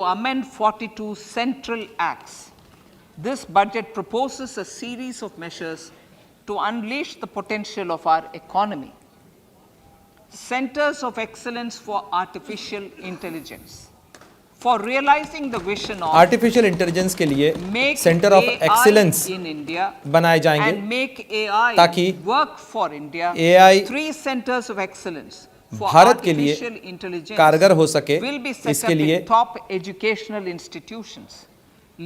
amend 42 central acts. This budget proposes a series of measures to unleash the potential of our economy. Centers of Excellence for Artificial Intelligence. For realizing the vision of artificial intelligence के लिए make centre of AI excellence in India बनाए जाएंगे and make AI ताकि work for India. AI 3 centers of excellence for Bharat के लिए artificial intelligence कारगर हो सके, will be set इसके up लिए in top educational institutions.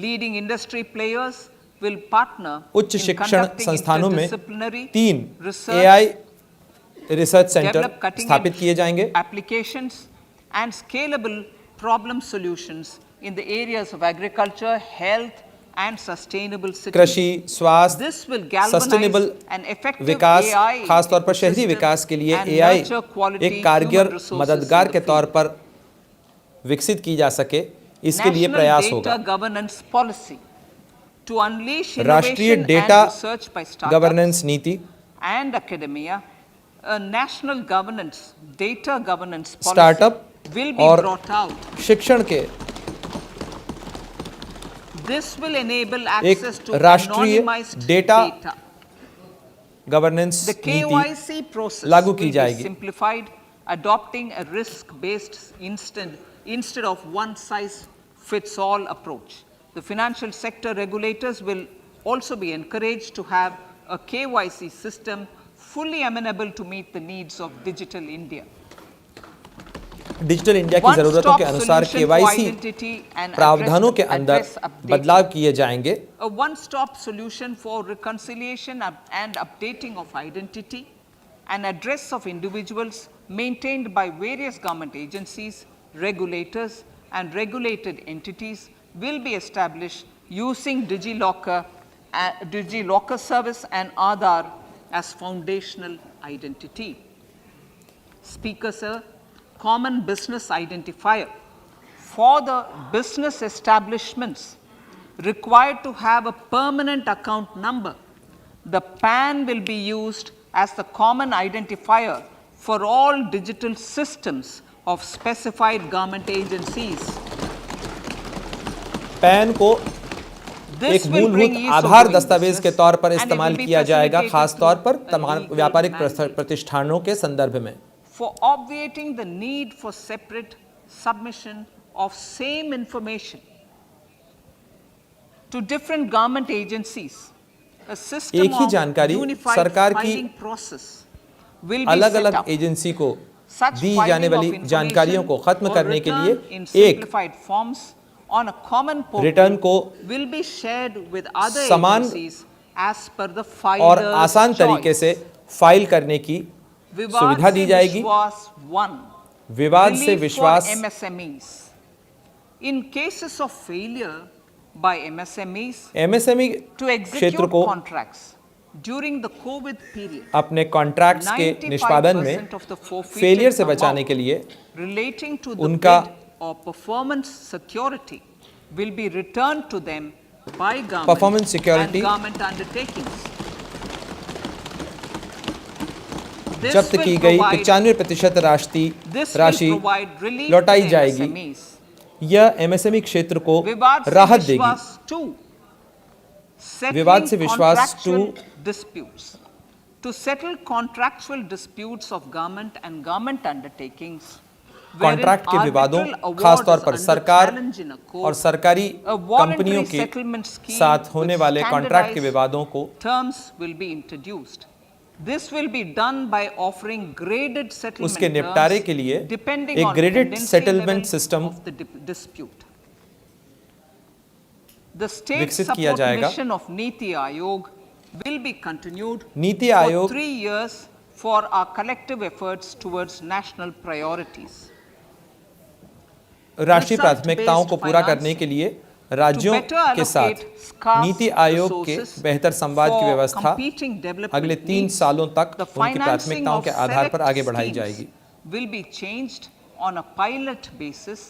Leading industry players will partner उच्च in शिक्षण conducting संस्थानों में interdisciplinary 3 research, AI research centre develop cutting स्थापित edge किए जाएंगे applications and scalable problem solutions in the areas of agriculture, health and sustainable cities. कृषि, स्वास्थ्य, This will galvanize sustainable an effective Vikas, AI खासतौर पर शहरी ecosystem विकास के लिए and AI nurture quality एक कारगर human resources मददगार in के the तौर field. पर विकसित की जा सके, इसके लिए National प्रयास Data होगा। Governance Policy to unleash राष्ट्रीय innovation data and research by startups governance नीति, and academia. A national data governance policy startup will be और brought out. शिक्षण के This will enable एक access to राष्ट्रीय anonymized data data. Governance The नीति KYC process लागू will की be जाएगी। simplified, adopting a risk-based instead of one-size-fits-all approach. The financial sector regulators will also be encouraged to have a KYC system fully amenable to meet the needs of digital India. Digital India की जरूरतों के अनुसार KYC प्रावधानों के अंदर बदलाव किए जाएंगे। A one-stop solution for reconciliation and updating of identity and address of individuals maintained by various government agencies, regulators and regulated entities will be established using DigiLocker service and Aadhaar as foundational identity. Speaker, sir, common business identifier for the business establishments required to have a permanent account number. The PAN will be used as the common identifier for all digital systems of specified government agencies. Pan को एक मूलभूत आधार दस्तावेज के तौर पर इस्तेमाल किया जाएगा, खास तौर पर तमाम व्यापारिक प्रतिष्ठानों के संदर्भ में। For obviating the need for separate submission of same information to different government agencies, a system एक ही of जानकारी unified सरकार की filing process will be अलग-अलग set up. एजेंसी को Such दी filing जाने of वाली information जानकारियों को खत्म or करने के return लिए in एक simplified forms on a common return portal को will be shared with other समान agencies as per the और filer's आसान तरीके से फाइल करने की सुविधा दी जाएगी। विवाद से विश्वास MSMEs. In cases of failure by MSMEs MSME to क्षेत्र execute को contracts during the COVID period, अपने कॉन्ट्रैक्ट्स के निष्पादन में 95% of the forfeited फेलियर से बचाने amount के लिए relating to the उनका bid or performance security will be returned to them by government Performance security and government undertakings. This जब्त will की गई provide- 95% this राशि will provide relief लौटाई to the जाएगी। MSMEs. यह एमएसएमई क्षेत्र को विवाद राहत से देगी। विश्वास 2 विवाद से विश्वास 2 disputes to settle contractual disputes of government and government undertakings contract के विवादों, खासतौर पर सरकार और सरकारी कंपनियों के साथ होने वाले कॉन्ट्रैक्ट के विवादों को terms will be introduced. This will be done by offering graded settlement उसके निपटारे के लिए terms depending एक on graded tendency settlement level system of the dispute. The state विकसित किया support जाएगा। mission of Niti Aayog will be continued नीति for आयोग 3 years for our collective efforts towards national priorities. राष्ट्रीय प्राथमिकताओं को पूरा करने के लिए राज्यों के साथ नीति आयोग के बेहतर संवाद की व्यवस्था अगले 3 सालों तक उनकी प्राथमिकताओं के आधार पर आगे बढ़ाई जाएगी। Will be changed on a pilot basis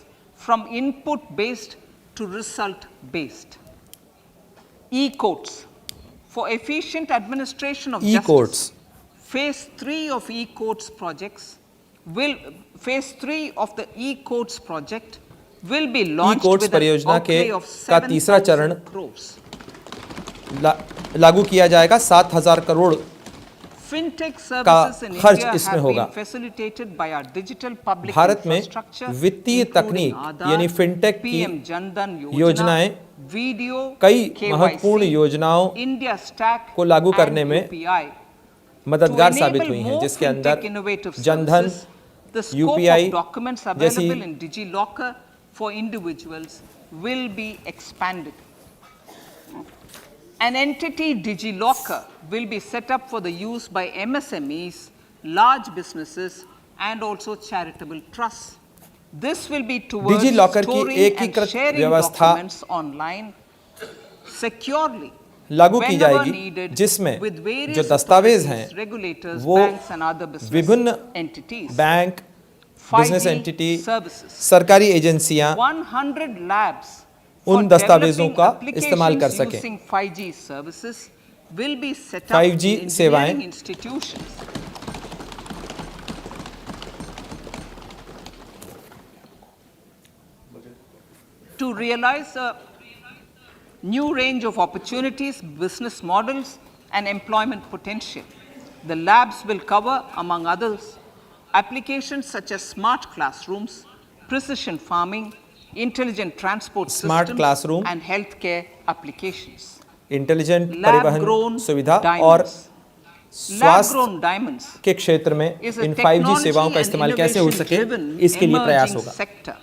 from input based to result based. E-courts for efficient administration of E-courts. justice. Phase 3 of e-courts projects will phase 3 of the e-courts project will be launched courts with an परियोजना के outlay of का तीसरा चरण 7,000 crores. लागू किया जाएगा। 7,000 crore Fintech services in खर्च India इसमें have होगा। been facilitated by our digital public Bharat में infrastructure, वित्तीय including तकनीक Aadhaar, यानी फिनटेक PM की Jan Dhan योजनाएं Yojana, video, कई KYC, महत्वपूर्ण योजनाओं India Stack को लागू करने and में UPI. मददगार To साबित enable हुई हैं, more जिसके fintech अंदर innovative Jan Dhan, services, the scope UPI of documents जैसी available in DigiLocker for individuals will be expanded. An entity DigiLocker will be set up for the use by MSMEs, large businesses and also charitable trusts. This will be towards DigiLocker की storing and एकीकृत sharing व्यवस्था documents online securely लागू की whenever जाएगी, needed जिसमें with various जो दस्तावेज हैं authorities, regulators, वो banks and other business विभिन्न entities. Bank, 5G business entity, services. सरकारी एजेंसियां 100 labs उन for दस्तावेजों developing का इस्तेमाल कर applications सकें। using 5G services will be set up 5G in सेवाएं engineering institutions. To realize a new range of opportunities, business models, and employment potential, the labs will cover, among others, applications such as smart classrooms, precision farming, intelligent transport Smart systems, classroom, and healthcare applications. Intelligent Lab-grown परिवहन सुविधा और diamonds. स्वास्थ्य Lab-grown diamonds के क्षेत्र में is a in 5G सेवाओं का technology and इस्तेमाल कैसे हो सके, innovation-driven इसके लिए प्रयास emerging होगा। sector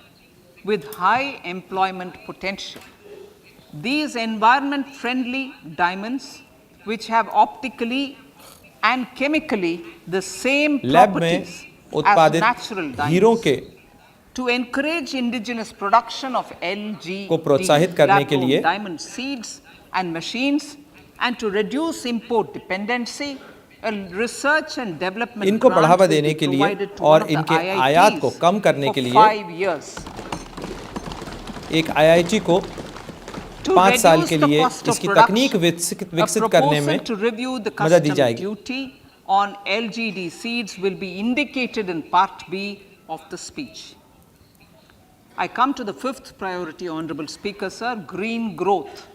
with high employment potential. These environment-friendly diamonds, which have optically and chemically the same lab में properties as उत्पादित natural हीरों diamonds, के to encourage indigenous production of LG को प्रोत्साहित करने के लिए diamond seeds and machines, and to reduce import dependency, a research and development इनको grant बढ़ावा will be देने के लिए provided to और one of the इनके IITs आयात को कम करने for के लिए 5 years. एक IIT को To 5 साल reduce के the लिए cost of इसकी तकनीक production, a विकसित करने में proposal to review the मदद दी custom जाएगी। duty on LGD seeds will be indicated in Part B of the speech. I come to the fifth priority, Honorable Speaker, sir, green growth.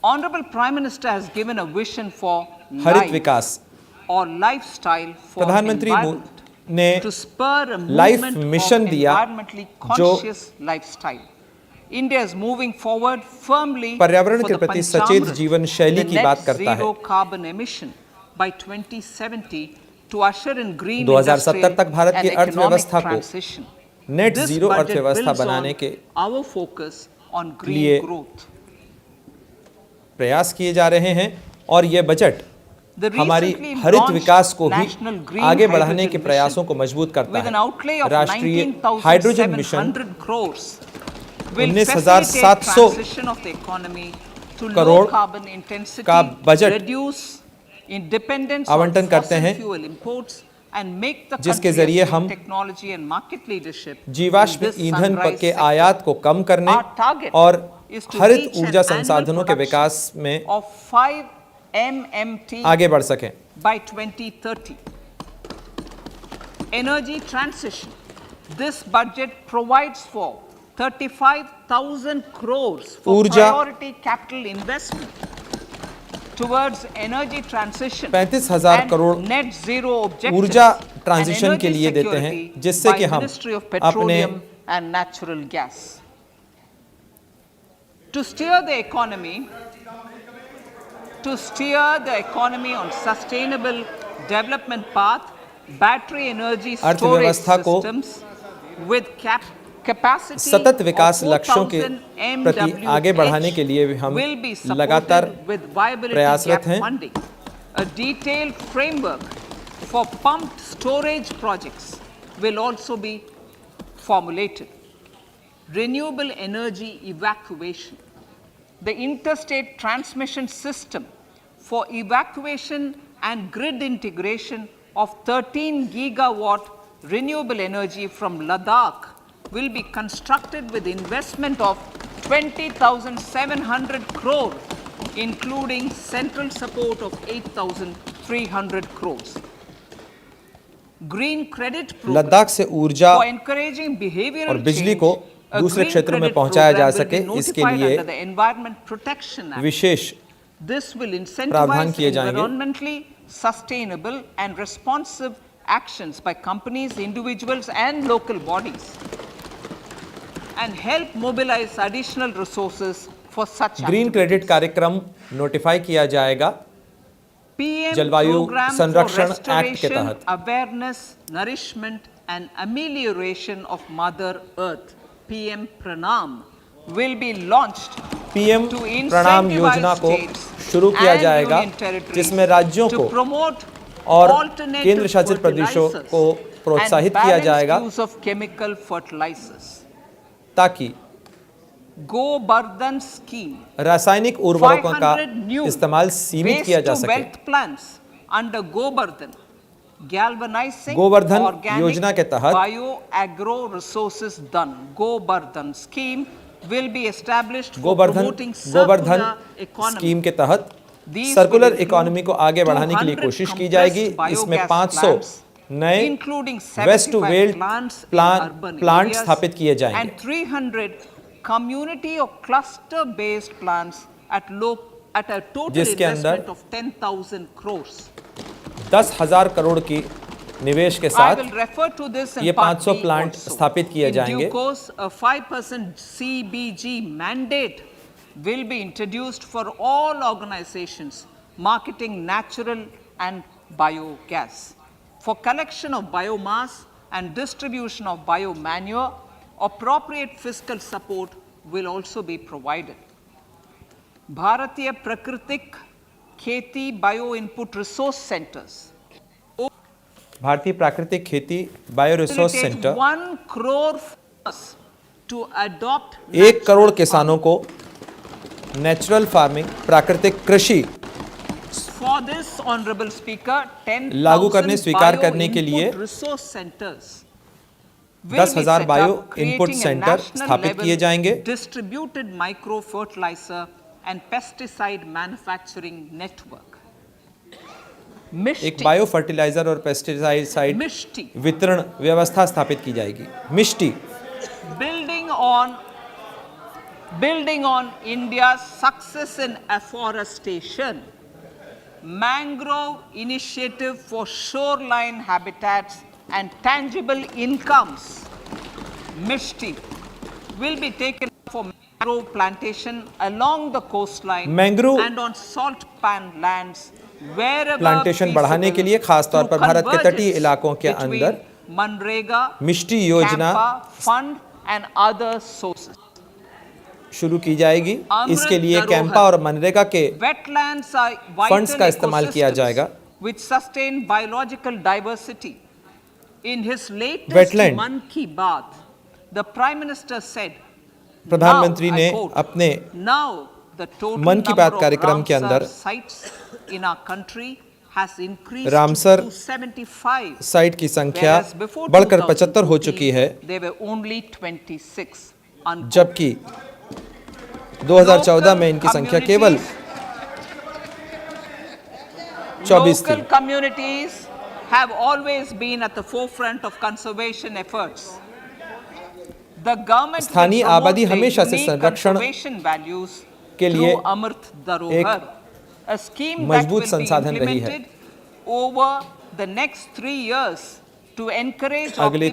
Honorable Prime Minister has given a vision for हरित life Vikas or lifestyle for प्रधानमंत्री environment ने to spur a life movement of mission दिया environmentally conscious lifestyle. India is moving forward firmly पर्यावरण for के the प्रति सचेत Panchamrit, जीवन शैली the की net बात करता zero है। carbon emission by 2070 to usher in green 2070 industrial तक भारत की and economic अर्थव्यवस्था को transition. Net This zero budget अर्थव्यवस्था builds on बनाने के our focus on लिए green growth. प्रयास किए जा रहे हैं और यह बजट The हमारी recently हरित launched विकास को भी National Green आगे बढ़ाने Hydrogen के प्रयासों Mission को मजबूत करता with an है। outlay of राष्ट्रीय hydrogen mission 19,700 crores will 19,700 facilitate transition of the economy to low crore carbon intensity, का budget reduce in dependence on आवंटन करते fossil हैं, fuel imports and make the जिसके country जरिए achieve हम technology and market leadership in जीवाश्म this ईंधन sunrise के sector. आयात को कम करने Our target और is to हरित reach an ऊर्जा annual संसाधनों के production विकास में of 5 MMT आगे बढ़ सकें। by 2030. Energy transition. This budget provides for 35,000 crores for ऊर्जा priority capital investment towards energy transition 35,000 and crore net zero objectives ऊर्जा and ट्रांजिशन के energy लिए देते हैं, security जिससे by कि हम Ministry of अपने Petroleum and Natural Gas. To steer the economy on sustainable development path, battery energy storage अर्थव्यवस्था को systems with capacity सतत विकास of लक्ष्यों के 4,000 प्रति आगे बढ़ाने के लिए भी हम will be लगातार supported with viability प्रयासरत gap हैं। funding. A detailed framework for pumped storage projects will also be formulated. Renewable energy evacuation. The interstate transmission system for evacuation and grid integration of 13 gigawatt renewable energy from Ladakh will be constructed with investment of 20,700 crore, including central support of 8,300 crores. Green credit program Ladakh से ऊर्जा for encouraging behavioral और बिजली change को दूसरे क्षेत्रों में पहुंचाया जा सके, इसके लिए विशेष प्रावधान किए जाएंगे। Sustainable and responsive actions by companies, individuals and local bodies, and help mobilize additional resources for such green credit कार्यक्रम नोटिफाई किया जाएगा जलवायु संरक्षण एक्ट के तहत। Awareness, nourishment and amelioration of Mother Earth, PM Pranam, will be launched PM प्रणाम योजना को शुरू किया जाएगा, जिसमें राज्यों को और केंद्र शासित प्रदेशों को प्रोत्साहित किया जाएगा ताकि गोवर्धन स्कीम, रासायनिक उर्वरकों का इस्तेमाल सीमित किया जा सके। गोवर्धन योजना के तहत bio agro resources done Govardhan scheme will be established for promoting Govardhan scheme के तहत सर्कुलर इकोनॉमी को आगे बढ़ाने के लिए कोशिश की जाएगी। इसमें 500 नए वेस्ट टू वेल्थ प्लांट स्थापित किए जाएंगे and 300 community or cluster based plants at a total investment of 10,000 crores। 10,000 crore की निवेश के साथ ये 500 प्लांट स्थापित किए जाएंगे। A 5% CBG mandate will be introduced for all organizations marketing natural and biogas. For collection of biomass and distribution of biomanure, appropriate fiscal support will also be provided. Bharatiya Prakritik Kheti Bio Input Resource Centers, भारतीय प्राकृतिक खेती bio resource centre 1 crore किसानों को natural farming प्राकृतिक कृषि लागू करने स्वीकार करने के लिए 10,000 बायो इनपुट सेंटर स्थापित किए जाएंगे। Distributed micro fertiliser and pesticide manufacturing network, एक बायो फर्टिलाइजर और पेस्टिसाइड वितरण व्यवस्था स्थापित की जाएगी। Mishti building on India's success in afforestation, mangrove initiative for shoreline habitats and tangible incomes, Mishti will be taken for mangrove plantation along the coastline and on salt pan lands plantation बढ़ाने के लिए खासतौर पर भारत के तटीय इलाकों के अंदर मनरेगा मिष्टी योजना फंड एंड अदर सोर्सेस शुरू की जाएगी। इसके लिए कैंपा और मनरेगा के फंड्स का इस्तेमाल किया जाएगा। which sustain biological diversity. In his latest मन की बात, the Prime Minister said, प्रधानमंत्री ने अपने मन की बात कार्यक्रम के अंदर रामसर साइट की संख्या बढ़कर 75 हो चुकी है, जबकि 2014 में इनकी संख्या केवल 24 थी। Communities have always been at the forefront of conservation efforts. The government स्थानीय आबादी हमेशा से संरक्षण के लिए एक मजबूत संसाधन रही है। अगले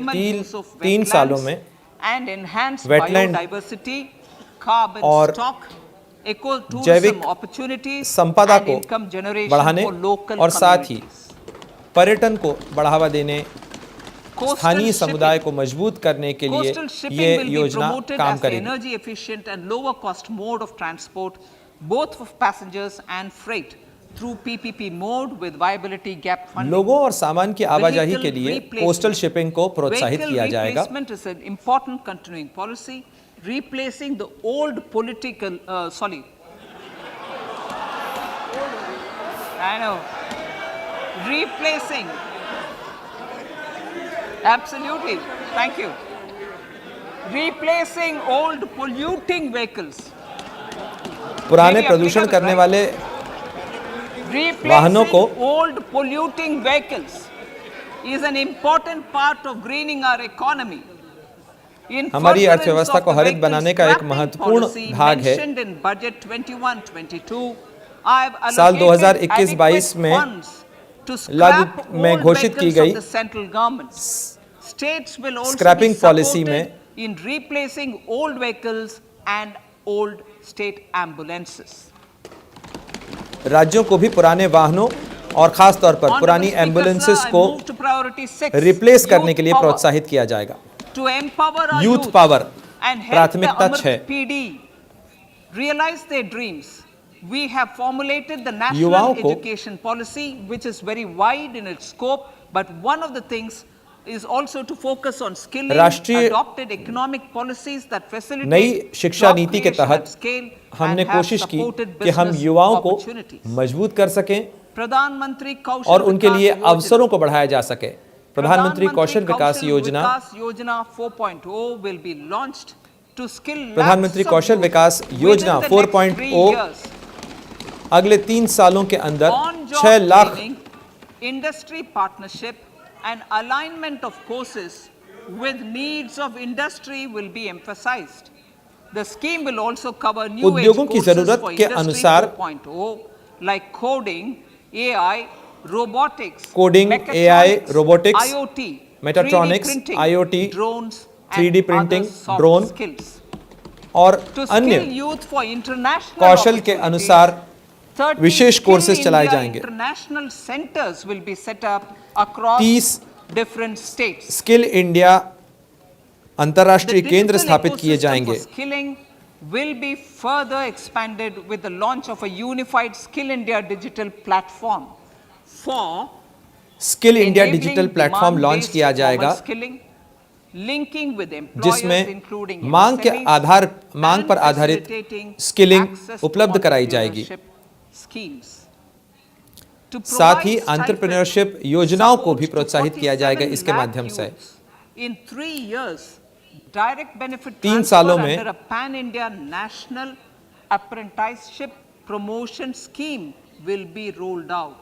3 सालों में वेटलैंड और जैविक संपदा को बढ़ाने और साथ ही पर्यटन को बढ़ावा देने, स्थानीय समुदाय को मजबूत करने के लिए ये योजना काम करेगी। both for passengers and freight through PPP mode with viability gap funding. लोगों और सामान की आवाजाही के लिए कोस्टल शिपिंग को प्रोत्साहित किया जाएगा। Replacement is an important continuing policy, replacing the old political replacing, absolutely, thank you, replacing old polluting vehicles. पुराने प्रदूषण करने वाले वाहनों को old polluting vehicles is an important part of greening our economy. In हमारी furtherance अर्थव्यवस्था of को the हरित vehicle बनाने का एक scrapping महत्वपूर्ण policy भाग है। mentioned in budget 21-22, I have साल allocated 2021-22 adequate में funds to लागू scrap में old घोषित की vehicles गई of the central government. States will also be scrapping policy supported में in replacing old vehicles and old state ambulances. राज्यों को भी पुराने वाहनों और खास तौर पर Honorable पुरानी Speaker, एम्बुलेंसेस sir, I को move to priority 6, रिप्लेस करने youth के लिए power. प्रोत्साहित किया जाएगा। To empower our youth youth power and help the प्राथमिकता Amrit 6, PD realize their dreams. We have formulated the national युवाओं को education policy, which is very wide in its scope, but one of the things is also to focus on skilling, राष्ट्रीय adopted economic policies that नई facilitate शिक्षा job नीति के creation at तहत scale हमने and have कोशिश की supported कि हम business युवाओं को opportunities. मजबूत कर सकें प्रधानमंत्री और कौशल उनके लिए विकास अवसरों योजना को बढ़ाया जा सके। प्रधानमंत्री कौशल विकास योजना 4.0 will be launched to skill प्रधानमंत्री lakhs of Kaushal youth Vikas within योजना the next 3 4.0 years. अगले 3 सालों के अंदर On-job 6 lakh training, industry partnership and alignment of courses with needs of industry will be emphasized. The scheme will also cover new age उद्योगों की courses जरूरत for के industry अनुसार 4.0 like coding, AI, robotics, coding, AI, mechatronics, robotics, IoT, मेटाट्रॉनिक्स, 3D printing, IoT, drones, 3D and printing, other soft drone skills. और To अन्य skill youth for international कौशल के opportunities, अनुसार 30 विशेष Skill courses चलाए India जाएंगे। international centers will be set up across 30 different states. Skill India The अंतर्राष्ट्रीय केंद्र digital स्थापित किए ecosystem for जाएंगे। skilling will be further expanded with the launch of a unified Skill India digital platform for skill India enabling digital platform launch demand-based किया जाएगा formal skilling, linking with employers जिसमें including मांग के MSMEs, मांग पर and आधारित facilitating skilling access to उपलब्ध कराई जाएगी। entrepreneurship schemes. To साथ ही provide एंटरप्रेन्योरशिप stipend योजनाओं को support भी to प्रोत्साहित किया जाएगा 47 इसके lakh माध्यम से। youths in 3 years, direct benefit 3 transfer सालों में under a pan-India national apprenticeship promotion scheme will be rolled out.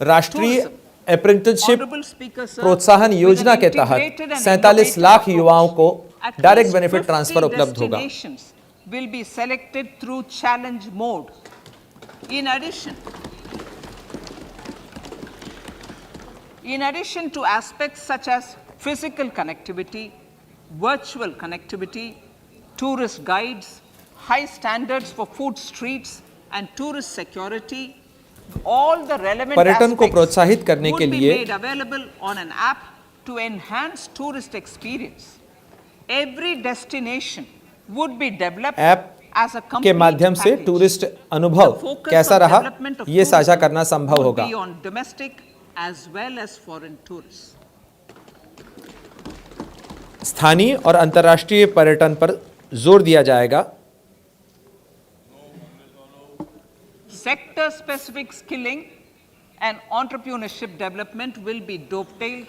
राष्ट्रीय Tourism. Apprenticeship Honorable Speaker, sir, प्रोत्साहन with योजना an के तहत integrated and 47 innovative lakh approach, युवाओं को at direct least benefit 50 transfer उपलब्ध होगा। destinations will be selected through challenge mode. In addition to aspects such as physical connectivity, virtual connectivity, tourist guides, high standards for food streets and tourist security, all the relevant पर्यटन को aspects प्रोत्साहित करने would के be लिए made available on an app to enhance tourist experience. Every destination would be developed app as a के complete माध्यम से package. Tourist The अनुभव focus कैसा on रहा development of ये साझा tourism करना संभव would होगा। be on domestic as well as foreign tourists. स्थानीय और अंतर्राष्ट्रीय पर्यटन पर जोर दिया जाएगा। Sector specific skilling and entrepreneurship development will be dovetailed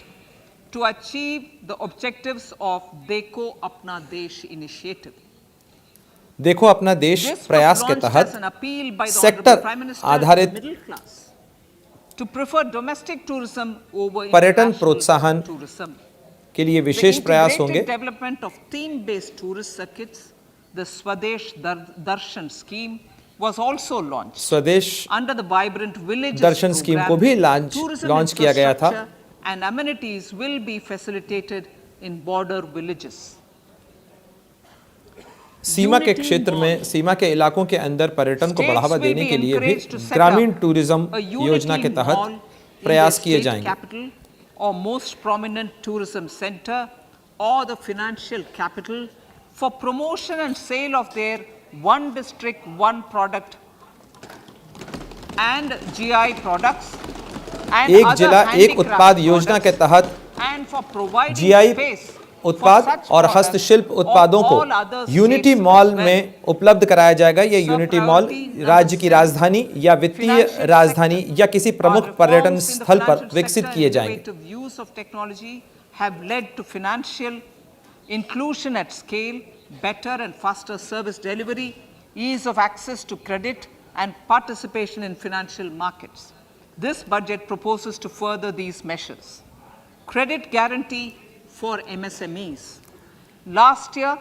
to achieve the objectives of Dekho Apna Desh initiative. देखो अपना देश This was प्रयास के launched as तहत an appeal by the sector Honorable Prime Minister to the आधारित middle class to prefer domestic tourism over पर्यटन international प्रोत्साहन tourism. के लिए The विशेष प्रयास integrated होंगे। development of theme-based tourist circuits, the Swadesh Darshan scheme, was also launched. स्वदेश Under the Vibrant Villages Darshan scheme को भी tourism लॉन्च किया गया था। infrastructure and amenities will be facilitated in border villages. सीमा के Unity क्षेत्र में bond. सीमा के इलाकों के अंदर पर्यटन को States बढ़ावा will देने be के लिए भी encouraged to set ग्रामीण up टूरिज्म a unity योजना के mall तहत in प्रयास their किए state जाएंगे। capital or most prominent tourism center or the financial capital for promotion and sale of their one district, one product and GI products and एक other जिला एक handicraft उत्पाद योजना के products तहत and for providing GI space उत्पाद for such और products हस्तशिल्प of उत्पादों को all other unity states mall as well. में उपलब्ध कराया जाएगा। ये Sir, unity mall priority number राज्य की 7, राजधानी या वित्तीय financial राजधानी sector. या किसी प्रमुख Our पर्यटन reforms in the स्थल पर financial विकसित sector किए and जाएंगे। innovative use of technology have led to financial inclusion at scale, better and faster service delivery, ease of access to credit, and participation in financial markets. This budget proposes to further these measures. Credit guarantee for MSMEs. Last year,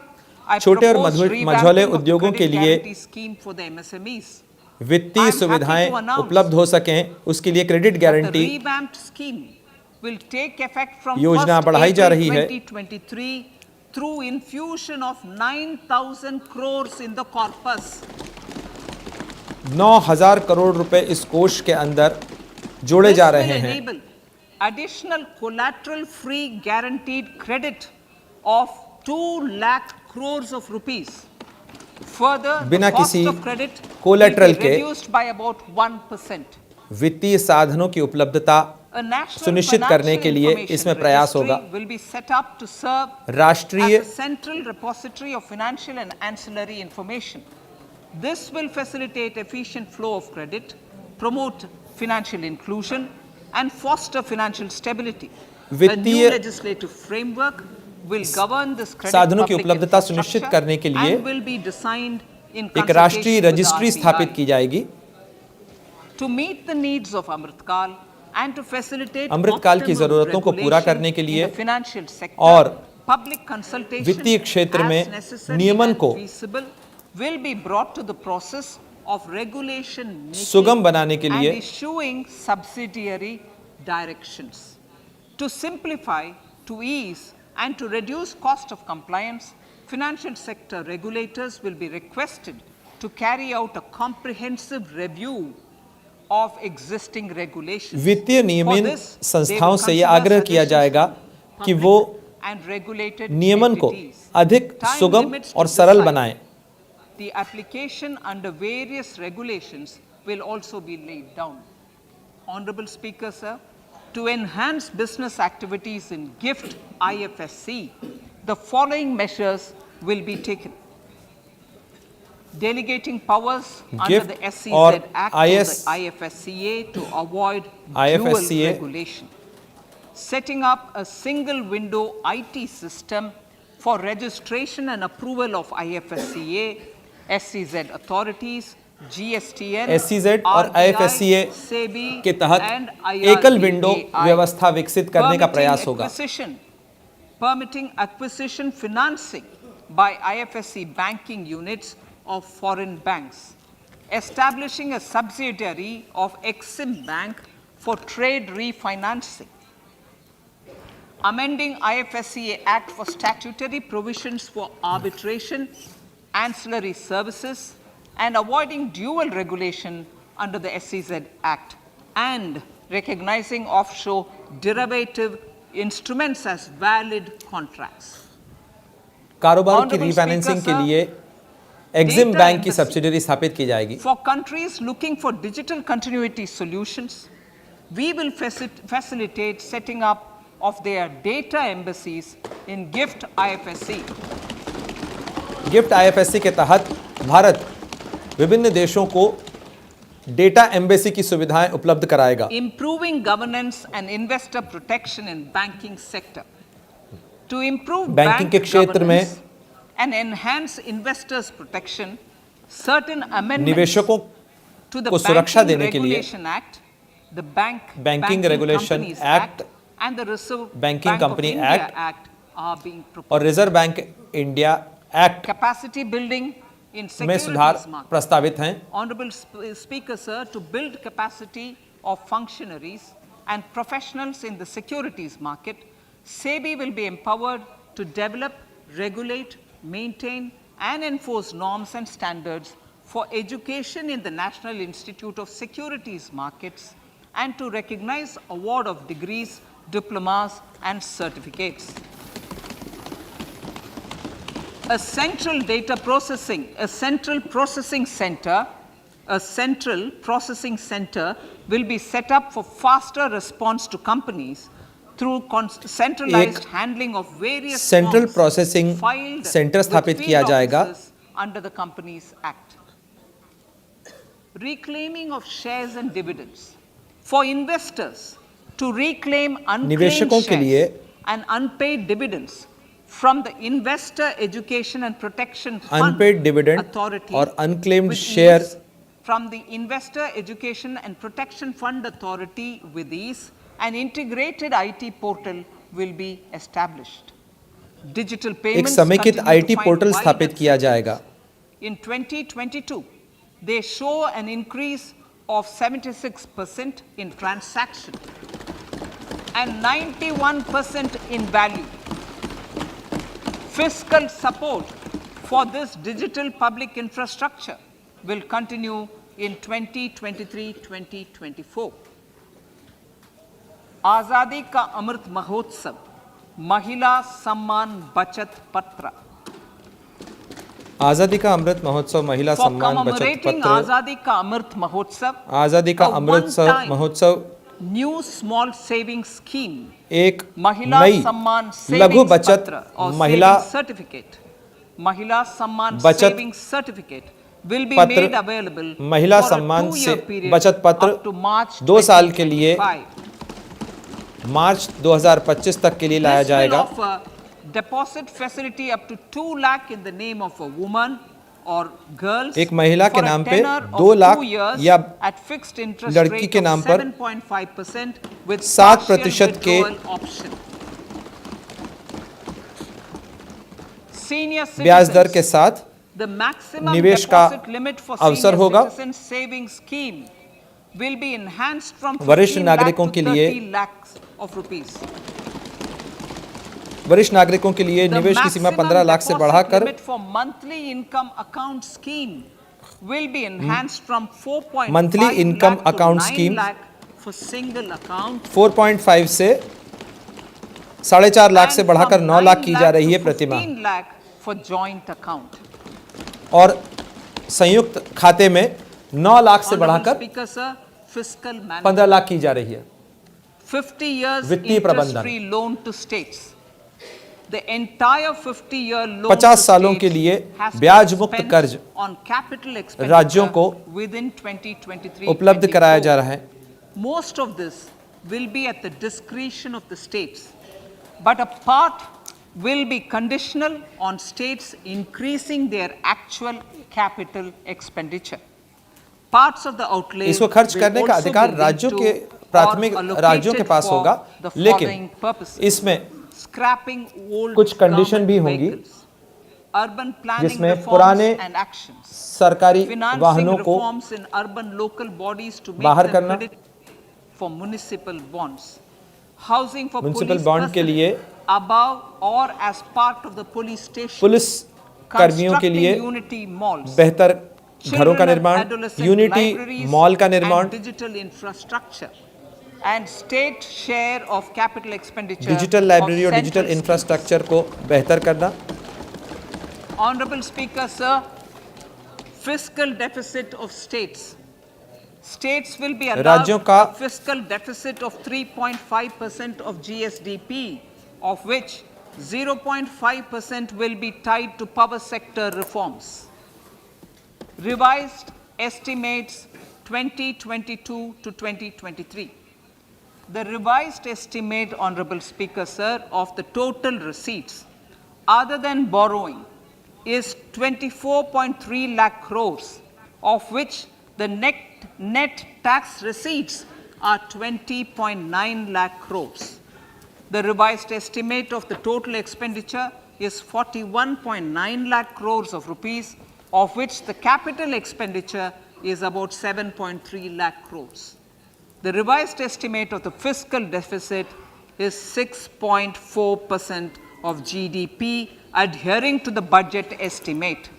I छोटे और proposed मझौले revamping of the उद्योगों के credit लिए guarantee scheme for the MSMEs. वित्तीय सुविधाएं उपलब्ध हो सकें, उसके लिए credit The guarantee revamped scheme will take effect from योजना 1st बढ़ाई जा April रही है 2023 through infusion of 9,000 crores in the corpus. 9,000 crore रुपए इस कोष के अंदर जोड़े This जा will रहे हैं। enable additional collateral-free guaranteed credit of 2 lakh crores of rupees. Further, the बिना cost किसी of credit will collateral be के reduced by about 1%. वित्तीय साधनों की उपलब्धता A national सुनिश्चित करने financial के लिए information इसमें प्रयास registry होगा। will be set up to serve as राष्ट्रीय a central repository of financial and ancillary information. This will facilitate efficient flow of credit, promote financial inclusion, and foster financial stability. A new वित्तीय legislative framework will govern this credit साधनों की public उपलब्धता सुनिश्चित infrastructure करने के लिए and will be designed in एक राष्ट्रीय consultation with the रजिस्ट्री स्थापित RBI. की जाएगी। To meet the needs of Amritkaal and to facilitate अमृतकाल की optimal जरूरतों को पूरा regulation करने के in लिए the financial sector, और public consultation वित्तीय क्षेत्र as में necessary नियमन and को feasible will be brought to the process of regulation making सुगम बनाने के and लिए issuing subsidiary directions. To simplify, to ease and to reduce cost of compliance, financial sector regulators will be requested to carry out a comprehensive review of existing regulations. वित्तीय For नियमन this, संस्थाओं they will से यह consider आग्रह किया suggestions जाएगा from कि public वो and regulated नियमन को entities. अधिक Time सुगम limits to और सरल decide. बनाएं। The application under various regulations will also be laid down. Honorable Speaker, sir, to enhance business activities in GIFT IFSC, the following measures will be taken. Delegating powers under GIFT the SEZ और Act to the IFSCA to avoid dual regulation. Setting up a single window IT system for registration and approval of IFSCA, SEZ authorities, GSTN, SEZ और RBI, IFSCA SEBI के तहत and एकल window IRDAI, व्यवस्था विकसित करने का प्रयास होगा। permitting acquisition financing by IFSC banking units of foreign banks, establishing a subsidiary of Exim Bank for trade refinancing, amending IFSCA Act for statutory provisions for arbitration, ancillary services, and avoiding dual regulation under the SEZ Act, and recognizing offshore derivative instruments as valid contracts. कारोबार की refinancing के लिए Exim bank की subsidiary स्थापित की जाएगी। For countries looking for digital continuity solutions, we will facilitate setting up of their data embassies in GIFT IFSC. Gift IFSC के तहत भारत विभिन्न देशों को डेटा एम्बेसी की सुविधाएं उपलब्ध कराएगा। Improving governance and investor protection in banking sector. To improve banking के bank क्षेत्र में governance and enhance investors protection, certain amendments निवेशकों to the को सुरक्षा Banking देने के लिए Regulation Act, the Banking Regulation Companies Act, and the Reserve Banking Bank of Company India Act Act are being और proposed. Reserve bank India act Capacity building in में securities सुधार market. प्रस्तावित हैं। Honorable Speaker, sir, to build capacity of functionaries and professionals in the securities market, SEBI will be empowered to develop, regulate, maintain, and enforce norms and standards for education in the National Institute of Securities Markets and to recognize award of degrees, diplomas, and certificates. A central processing center will be set up for faster response to companies through centralized handling of various central forms processing filed centre with स्थापित field किया जाएगा। offices under the Companies Act. Reclaiming of shares and dividends. For investors to reclaim unclaimed निवेशकों के लिए shares and unpaid dividends from the Investor Education and Protection Fund unpaid dividend Authority और unclaimed with share ease from the Investor Education and Protection Fund Authority with ease, an integrated IT portal will be established. Digital एक payments समेकित continue to IT find portal wide स्थापित किया acceptance. जाएगा। In 2022, they show an increase of 76% in transaction and 91% in value. Fiscal support for this digital public infrastructure will continue in 2023-2024. आजादी का अमृत महोत्सव, महिला सम्मान बचत पत्र। आजादी का अमृत महोत्सव महिला सम्मान बचत पत्र। आजादी का अमृत महोत्सव, आजादी का Amrit Mahotsav new small saving scheme, एक महिला नई सम्मान लघु बचत महिला सर्टिफिकेट, महिला सम्मान बचत saving certificate will be made available महिला सम्मान से बचत पत्र 2 साल के लिए मार्च 2025 तक के लिए लाया जाएगा। Deposit facility up to 2 lakh in the name of a woman or girls, एक महिला के नाम पे 2 लाख या at fixed interest लड़की के नाम पर 7.5% with 7% के ब्याज दर के साथ निवेश का अवसर होगा। वरिष्ठ नागरिकों के लिए निवेश की सीमा 15 लाख से बढ़ाकर मंथली इनकम अकाउंट स्कीम 4.5 से 4.5 लाख से बढ़ाकर 9 लाख की जा रही है प्रति माह और संयुक्त खाते में 9 लाख से बढ़ाकर 15 लाख की जा रही है। 50 years वित्तीय प्रबंधन, loan to states. The entire 50-year loan 50 सालों के लिए ब्याज मुक्त कर्ज राज्यों को within 2023 उपलब्ध कराया जा रहा है। Most of this will be at the discretion of the states, but a part will be conditional on states increasing their actual capital expenditure. Parts of the outlay इसको खर्च करने का अधिकार राज्यों के प्राथमिक राज्यों के पास होगा, लेकिन इसमें कुछ कंडीशन भी होंगी जिसमें पुराने सरकारी वाहनों को बाहर करना, म्युनिसिपल बॉन्ड के लिए पुलिस कर्मियों के लिए बेहतर घरों का निर्माण, यूनिटी मॉल का निर्माण, digital infrastructure and state share of capital expenditure, digital library और डिजिटल इंफ्रास्ट्रक्चर को बेहतर करना। Honourable speaker sir, fiscal deficit of states will be राज्यों का fiscal deficit of 3.5% of GSDP, of which 0.5% will be tied to power sector reforms. Revised estimates 2022 to 2023. The revised estimate, Honorable Speaker, sir, of the total receipts other than borrowing is 24.3 lakh crores, of which the net tax receipts are 20.9 lakh crores. The revised estimate of the total expenditure is 41.9 lakh crores of rupees, of which the capital expenditure is about 7.3 lakh crores. The revised estimate of the fiscal deficit is 6.4% of GDP, adhering to the budget estimate.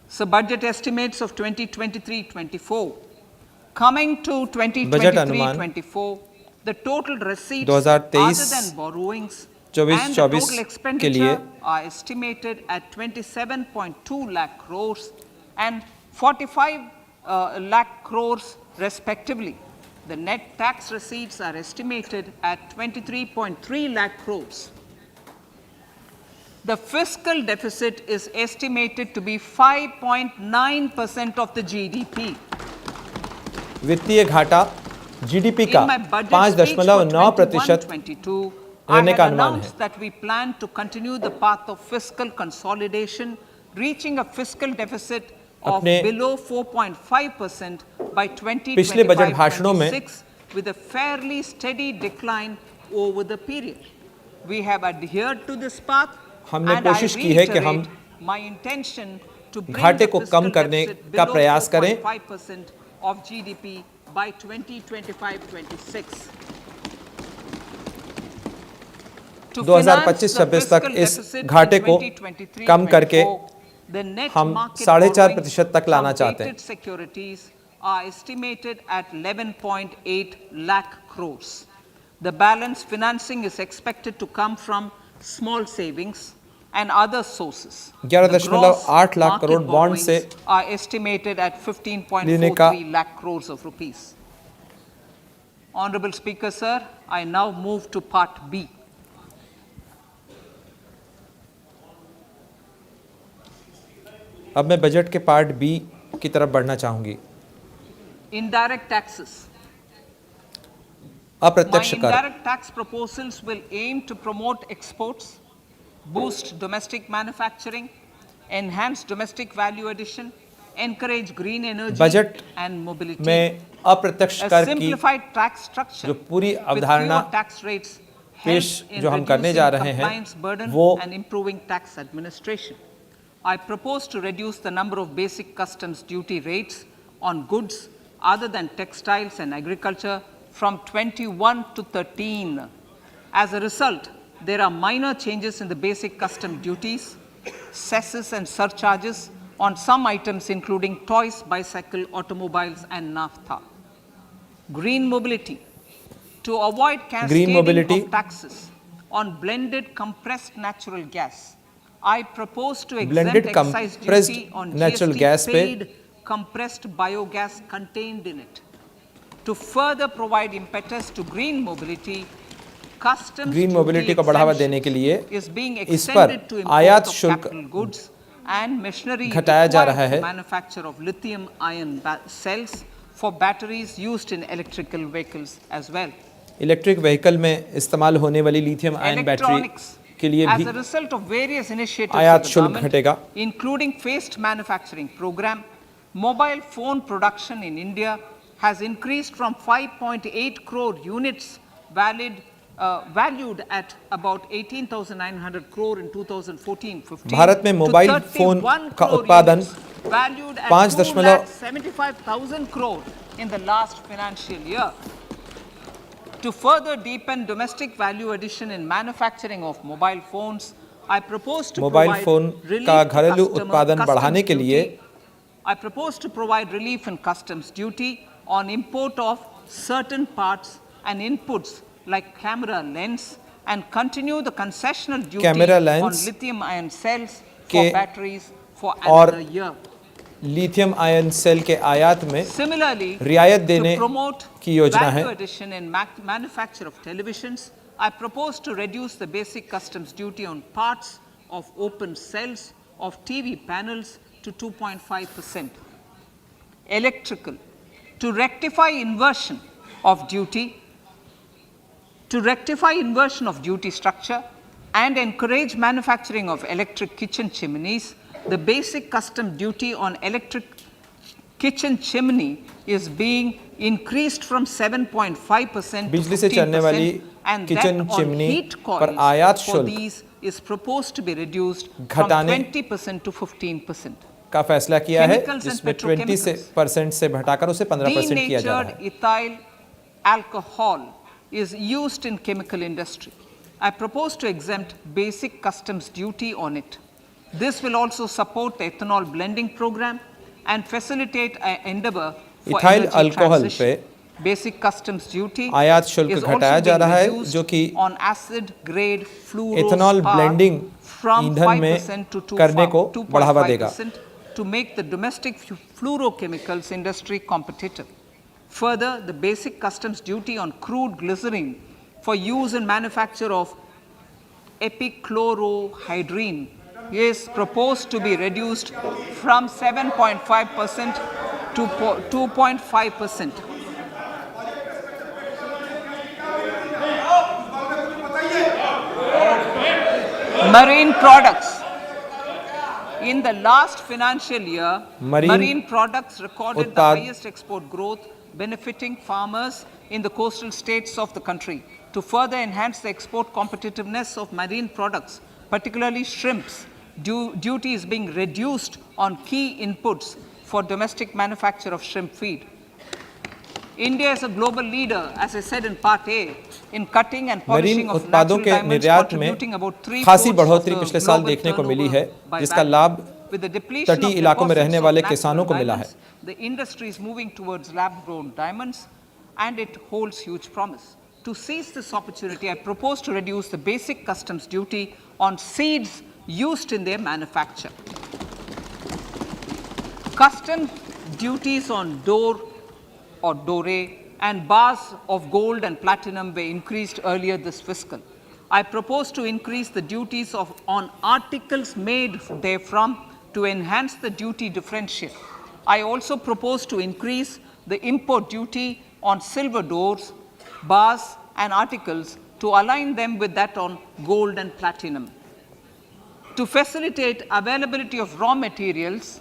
So budget estimates of 2023-24. Coming to 2023-24, the total receipts other than borrowings and the total expenditure are estimated at 27.2 lakh crores and 45 lakh crores respectively. The net tax receipts are estimated at 23.3 lakh crores. The fiscal deficit is estimated to be 5.9% of the GDP. वित्तीय घाटा GDP का 5.9% रहने का अनुमान है। That we plan to continue the path of fiscal consolidation, reaching a fiscal deficit of below 4.5% by 2025-26 with a fairly steady decline over the period. We have adhered to this path, हमने and I कोशिश की है कि हम reiterate my intention to bring घाटे the को fiscal कम करने deficit का below प्रयास करें 4.5% of GDP by 2025-26. To 2025-26 तक इस घाटे को कम करके हम 4.5% तक लाना चाहते हैं। Securities are estimated at 11.8 lakh crores. The balance financing is expected to come from small savings and other sources. 11.8 lakh crore bond से are estimated at 15.43 lakh crores of rupees. Honorable Speaker, sir, I now move to Part B. अब मैं budget के part B की तरफ बढ़ना चाहूंगी। Indirect taxes. अप्रत्यक्ष My कर। indirect tax proposals will aim to promote exports, boost domestic manufacturing, enhance domestic value addition, encourage green energy budget and mobility. में अप्रत्यक्ष A कर की simplified tax structure जो पूरी with अवधारणा fewer tax rates पेश helps in जो हम करने जा reducing रहे हैं compliance burden वो and improving tax administration. I propose to reduce the number of basic customs duty rates on goods other than textiles and agriculture from 21 to 13. As a result, there are minor changes in the basic custom duties, cesses and surcharges on some items including toys, bicycle, automobiles and naphtha. Green mobility. To avoid cascading of taxes on blended compressed natural gas, I propose to exempt excise duty on GST paid compressed biogas contained in it. To further provide impetus to green mobility, customs duty को बढ़ावा देने के लिए is being इस पर extended to आयात import of शुल्क capital goods and machinery घटाया जा रहा required है। for manufacture of lithium-ion cells for batteries used in electrical vehicles as well. Electric vehicle में इस्तेमाल होने वाली लिथियम आयन बैटरी के लिए भी As a result of various initiatives आयात of the शुल्क government, घटेगा। including phased manufacturing program, mobile phone production in India has increased from 5.8 crore units valued at about 18,900 crore in 2014-15 Bharat में mobile phone का उत्पादन valued at 2,75,000 crore in the last financial year. To further deepen domestic value addition in manufacturing of mobile phones, I propose to mobile provide phone relief का to घरेलू उत्पादन customs बढ़ाने के लिए duty. I propose to provide relief in customs duty on import of certain parts and inputs like camera lens and continue the concessional duty on lithium ion cells for batteries for another year. Lithium ion cell के आयात में Similarly, रियायत देने to promote की योजना है। value addition in manufacture of televisions, I propose to reduce the basic customs duty on parts of open cells of TV panels to 2.5%. Electrical. To rectify inversion of duty structure and encourage manufacturing of electric kitchen chimneys, the basic custom duty on electric kitchen chimney is being increased from 7.5% to 15%, and that on heat coils for these is proposed to be reduced from 20% to 15%. का फैसला किया है, जिसमें 20% से घटाकर उसे 15% किया जा रहा है। Denatured ethyl alcohol is used in chemical industry. I propose to exempt basic customs duty on it. This will also support the ethanol blending program and facilitate an endeavor for energy transition. Basic customs duty आयात शुल्क is घटाया also जा being रहा है, reduced जो कि on acid grade ethanol blending from ईंधन में 5% to करने को बढ़ावा देगा। 2.5% to make the domestic fluorochemicals industry competitive. Further, the basic customs duty on crude glycerin for use in manufacture of epichlorohydrin is proposed to be reduced from 7.5% to 2.5%. Marine products. In the last financial year, marine products recorded the highest export growth, benefiting farmers in the coastal states of the country. to further enhance the export competitiveness of marine products, particularly shrimps. Duty is being reduced on key inputs for domestic manufacture of shrimp feed. India is a global leader, as I said in part A, in cutting and polishing marine of उत्पादों natural के diamonds, निर्यात में contributing about 3/4 खासी of बढ़ोतरी the पिछले साल global देखने को मिली turnover है, by जिसका value. लाभ With the depletion तटीय of इलाकों में deposits रहने of वाले natural किसानों को मिला है। diamonds, the industry is moving towards lab-grown diamonds, and it holds huge promise. To seize this opportunity, I propose to reduce the basic customs duty on seeds used in their manufacture. Customs duties on door or doré and bars of gold and platinum were increased earlier this fiscal. I propose to increase the duties on articles made therefrom to enhance the duty differential. I also propose to increase the import duty on silver doors, bars and articles to align them with that on gold and platinum. To facilitate availability of raw materials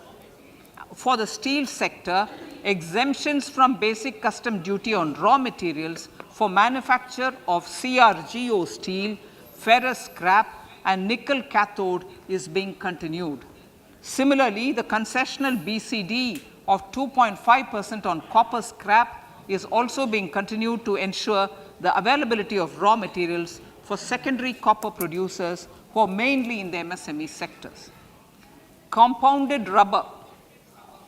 for the steel sector, exemptions from basic custom duty on raw materials for manufacture of CRGO steel, ferrous scrap and nickel cathode is being continued. Similarly, the concessional BCD of 2.5% on copper scrap is also being continued to ensure the availability of raw materials for secondary copper producers who are mainly in the MSME sectors. Compounded rubber.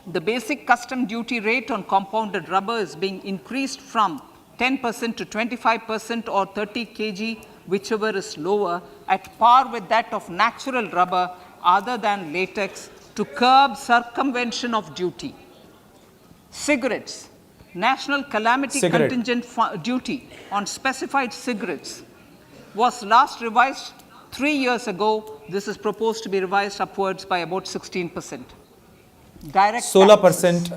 The basic custom duty rate on compounded rubber is being increased from 10% to 25% or 30 kg, whichever is lower, at par with that of natural rubber other than latex, to curb circumvention of duty. Cigarettes. National calamity contingent duty on specified cigarettes was last revised 3 years ago. This is proposed to be revised upwards by about 16%. Direct 16%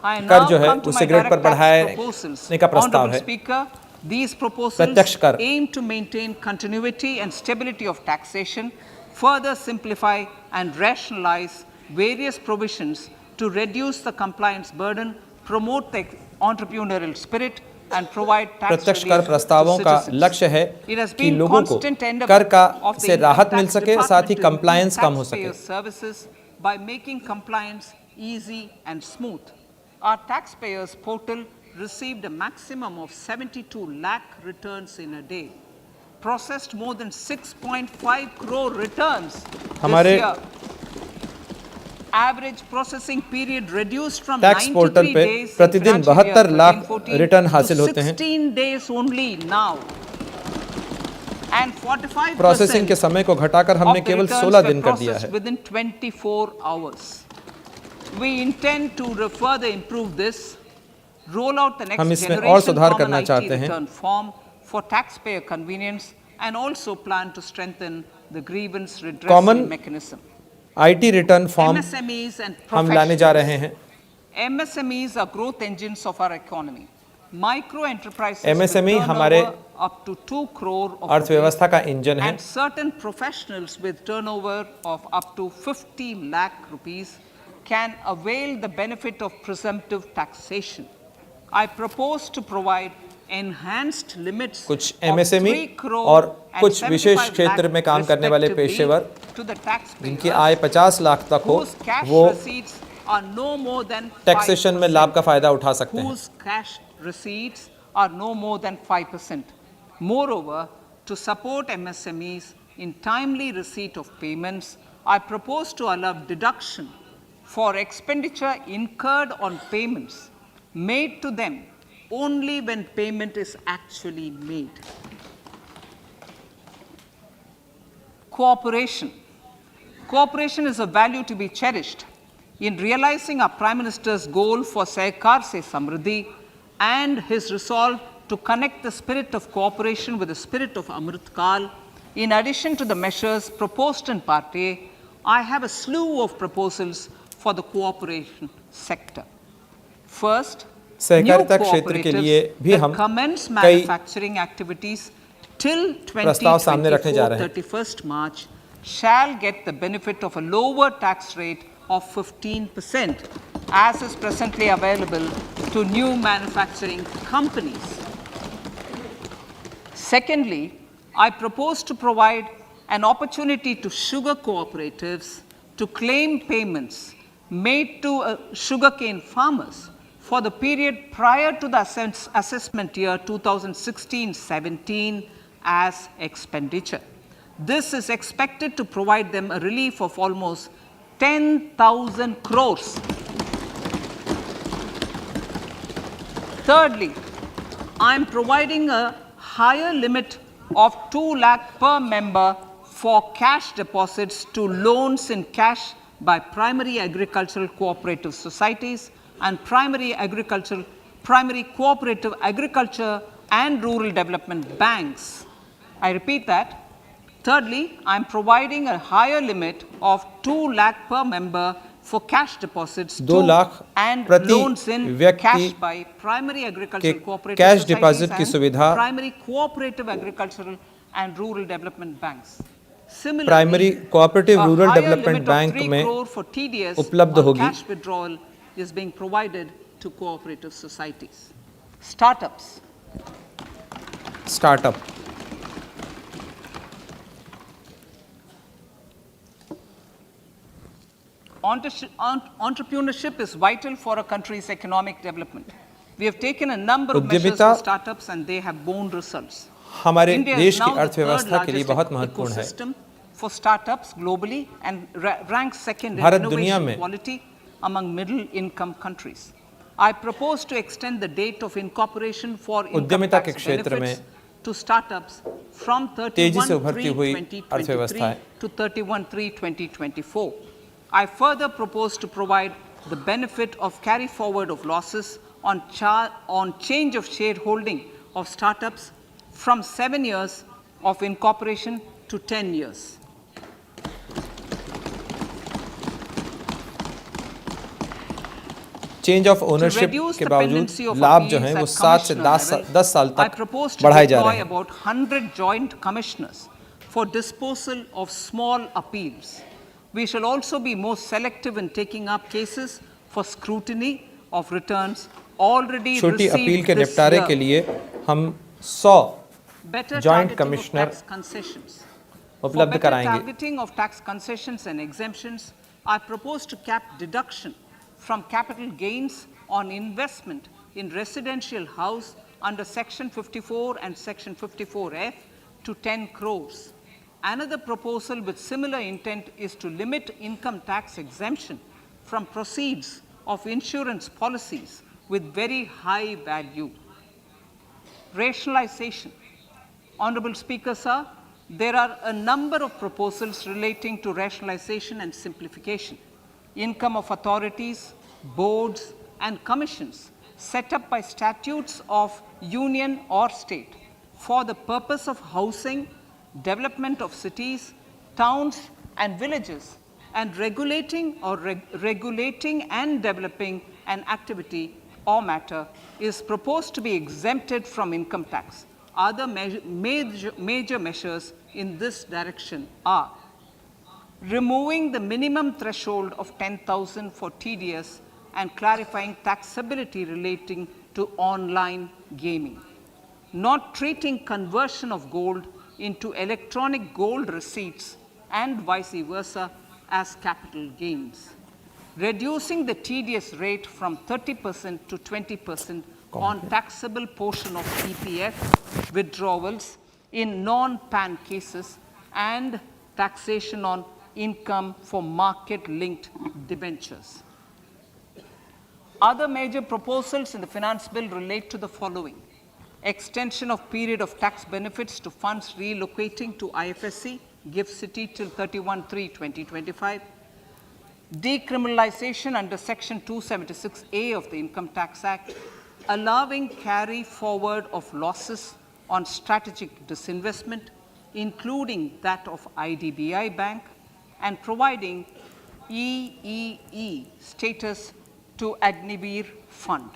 कर जो है वो cigarette पर बढ़ाने का प्रस्ताव है। Speaker, these proposals aim to maintain continuity and stability of taxation, further simplify and rationalize various provisions to reduce the compliance burden, promote the entrepreneurial spirit and provide tax प्रत्यक्ष relief कर प्रस्तावों to का citizens. लक्ष्य है It has कि been लोगों को constant endeavor कर का of the से income राहत मिल tax सके, department साथ ही to compliance improve कम हो सके। taxpayer services by making compliance easy and smooth. Our taxpayers portal received a maximum of 72 lakh returns in a day, processed more than 6.5 crore returns this year. Average processing period reduced from tax portal 93 पे days प्रतिदिन 72 lakh return हासिल होते हैं। 16 days only now. And 45% processing के समय को घटाकर हमने केवल 16 दिन कर दिया है। within 24 hours. We intend to further improve this, roll out the next generation common IT return form for taxpayer convenience, and also plan to strengthen the grievance redressal mechanism. IT return form MSMEs and हम लाने जा रहे हैं। MSMEs are growth engines of our economy. Micro enterprises MSME with हमारे turnover up to 2 crore of अर्थव्यवस्था का engine है। and certain professionals with turnover of up to 50 lakh rupees can avail the benefit of presumptive taxation. I propose to provide enhanced limits कुछ of MSME 3 crore और and कुछ 75 विशेष क्षेत्र में काम करने वाले respectively पेशेवर to the taxpayers जिनकी आय 50 लाख तक हो, whose cash वो receipts are no more than taxation में लाभ का फायदा उठा सकते हैं। whose cash receipts are no more than 5%. Moreover, to support MSMEs in timely receipt of payments, I propose to allow deduction for expenditure incurred on payments made to them only when payment is actually made. Cooperation. Cooperation is a value to be cherished. In realizing our Prime Minister's goal for Sehkar Se Samriddhi and his resolve to connect the spirit of cooperation with the spirit of Amrit Kal, in addition to the measures proposed in Part A, I have a slew of proposals for the cooperation sector. First, सहकारिता क्षेत्र के लिए भी हम commence कई manufacturing activities till प्रस्ताव सामने रखने जा रहे हैं। 31st March shall get the benefit of a lower tax rate of 15% as is presently available to new manufacturing companies. Secondly, I propose to provide an opportunity to sugar cooperatives to claim payments made to sugarcane farmers for the period prior to the assessment year 2016-17 as expenditure. This is expected to provide them a relief of almost 10,000 crores. Thirdly, I am providing a higher limit of 2 lakh per member for cash deposits to loans in cash by primary agricultural cooperative societies and primary cooperative agriculture and rural development banks. I repeat that. Thirdly, I am providing a higher limit of 2 lakh per member for cash deposits and loans in cash by primary agricultural cooperative societies and primary cooperative agricultural and rural development banks. Primary cooperative rural development bank में उपलब्ध होगी। cash withdrawal is being provided to cooperative societies. Startups. Startup. Entrepreneurship is vital for a country's economic development. We have taken a number of measures for startups and they have borne results. हमारे देश की अर्थव्यवस्था के लिए बहुत महत्वपूर्ण है। For startups globally and ranks second in innovation quality among middle income countries. I propose to extend the date of incorporation for income tax benefits to startups from 31/3/2023 to 31/3/2024. I further propose to provide the benefit of carry forward of losses on change of shareholding of startups from 7 years of incorporation to 10 years. Change of ownership के बावजूद लाभ जो हैं वो 7 से 10 साल तक बढ़ाए जा रहे हैं। About 100 joint commissioners for disposal of small appeals. We shall also be more selective in taking up cases for scrutiny of returns already received छोटी अपील के निपटारे के लिए हम 100 जॉइंट कमिश्नर उपलब्ध कराएंगे। For better targeting of tax concessions and exemptions, I propose to cap deduction from capital gains on investment in residential house under Section 54 and Section 54F to 10 crores. Another proposal with similar intent is to limit income tax exemption from proceeds of insurance policies with very high value. Rationalization. Honorable Speaker, sir, there are a number of proposals relating to rationalization and simplification. Income of authorities, boards, and commissions set up by statutes of union or state for the purpose of housing, development of cities, towns, and villages, and regulating and developing an activity or matter is proposed to be exempted from income tax. Other major measures in this direction are removing the minimum threshold of 10,000 for TDS and clarifying taxability relating to online gaming, not treating conversion of gold into electronic gold receipts and vice versa as capital gains, reducing the TDS rate from 30% to 20% on taxable portion of EPF withdrawals in non-PAN cases and taxation on income for market-linked debentures. Other major proposals in the finance bill relate to the following: extension of period of tax benefits to funds relocating to IFSC, GIFT City till 31/3/2025, decriminalization under Section 276A of the Income Tax Act, allowing carry forward of losses on strategic disinvestment, including that of IDBI Bank, and providing EEE status to Agnivir Fund.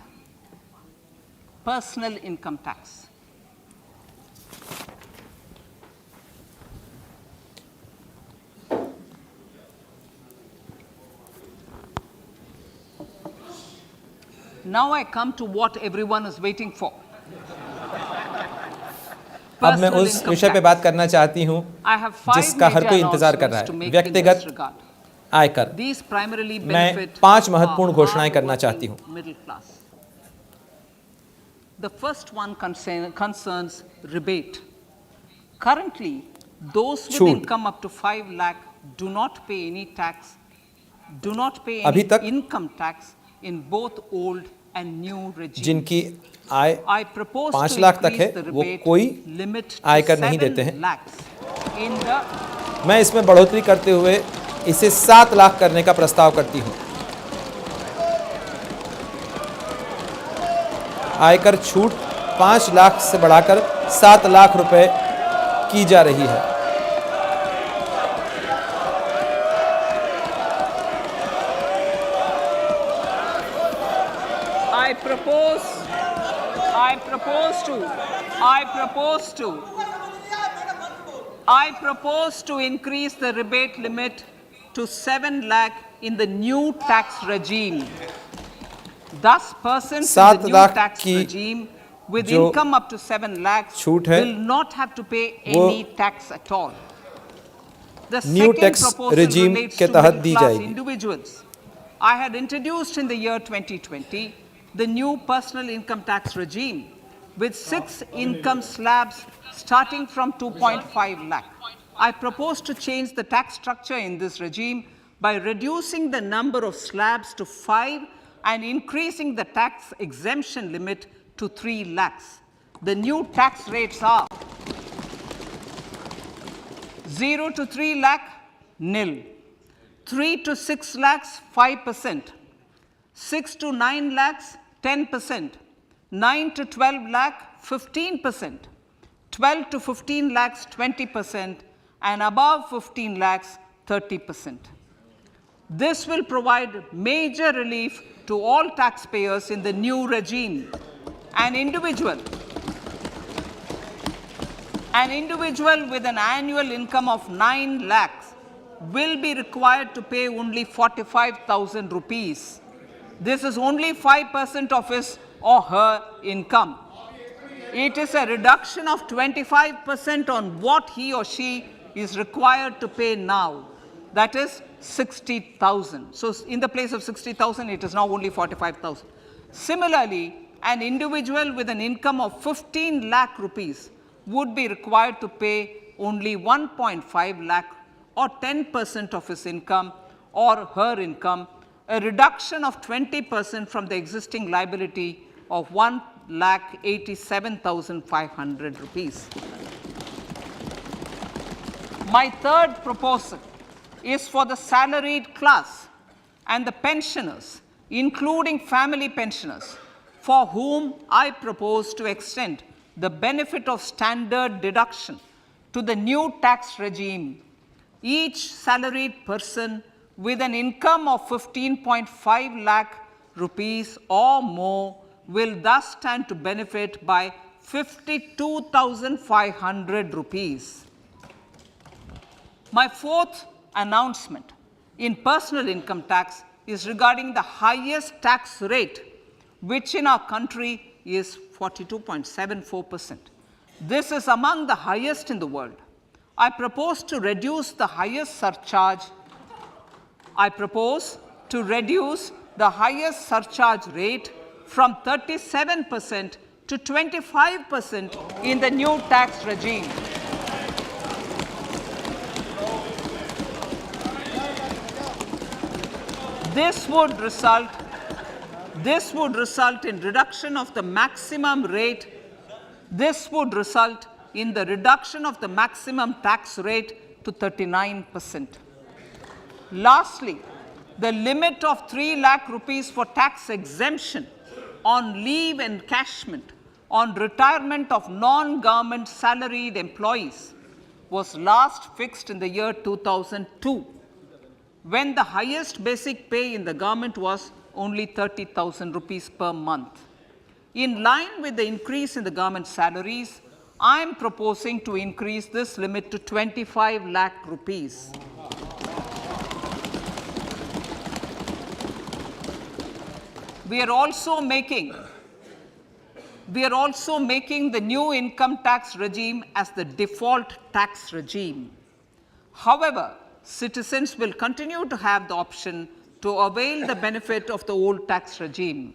Personal income tax. Now I come to what everyone is waiting for. अब मैं उस विषय पे बात करना चाहती हूँ जिसका हर कोई इंतजार कर रहा है, व्यक्तिगत आयकर। मैं 5 महत्वपूर्ण घोषणाएं करना चाहती हूँ। The first one concerns rebate. Currently, those with income up to 5 lakh do not pay any tax, do not pay any income tax in both old and new regimes. जिनकी आय 5 लाख तक है वो कोई आयकर नहीं देते हैं। मैं इसमें बढ़ोतरी करते हुए इसे 7 लाख करने का प्रस्ताव करती हूँ। आयकर छूट 5 लाख से बढ़ाकर 7 लाख रुपए की जा रही है। I propose to increase the rebate limit to 7 lakh in the new tax regime. Thus, persons in the new tax regime with income up to 7 lakhs will not have to pay any tax at all. The second proposal relates to middle-class individuals. I had introduced in the year 2020 the new personal income tax regime with 6 income slabs starting from 2.5 lakh. I propose to change the tax structure in this regime by reducing the number of slabs to 5 and increasing the tax exemption limit to 3 lakhs. The new tax rates are 0 to 3 lakh, nil. 3 to 6 lakhs, 5%. 6 to 9 lakhs, 10%. 9 to 12 lakh, 15%. 12 to 15 lakhs, 20%. And above 15 lakhs, 30%. This will provide major relief to all taxpayers in the new regime. An individual with an annual income of 9 lakhs will be required to pay only 45,000 rupees. This is only 5% of his or her income. It is a reduction of 25% on what he or she is required to pay now. That is 60,000. So in the place of 60,000, it is now only 45,000. Similarly, an individual with an income of 15 lakh rupees would be required to pay only 1.5 lakh or 10% of his income or her income, a reduction of 20% from the existing liability of 1,87,500 rupees. My third proposal is for the salaried class and the pensioners, including family pensioners, for whom I propose to extend the benefit of standard deduction to the new tax regime. Each salaried person with an income of 15.5 lakh rupees or more will thus stand to benefit by 52,500 rupees. My fourth announcement in personal income tax is regarding the highest tax rate, which in our country is 42.74%. This is among the highest in the world. I propose to reduce the highest surcharge. Rate from 37% to 25% in the new tax regime. This would result in reduction of the maximum rate. This would result in the reduction of the maximum tax rate to 39%. Lastly, the limit of 3 lakh rupees for tax exemption on leave encashment on retirement of non-government salaried employees was last fixed in the year 2002, when the highest basic pay in the government was only 30,000 rupees per month. In line with the increase in the government salaries, I am proposing to increase this limit to 25 lakh rupees. We are also making we are also making the new income tax regime as the default tax regime. However, citizens will continue to have the option to avail the benefit of the old tax regime.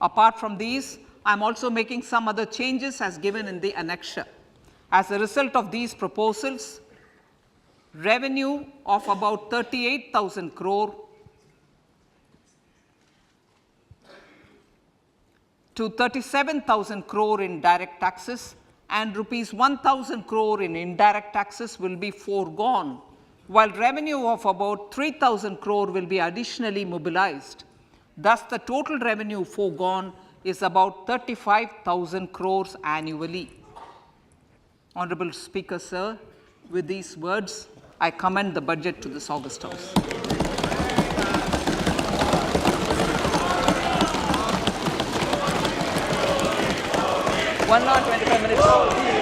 Apart from these, I am also making some other changes as given in the annexure. As a result of these proposals, revenue of about 38,000 crore to 37,000 crore in direct taxes and rupees 1,000 crore in indirect taxes will be foregone, while revenue of about 3,000 crore will be additionally mobilized. Thus, the total revenue foregone is about 35,000 crores annually. Honorable Speaker, sir, with these words, I commend the budget to this August House. 1 hour, 25 minutes.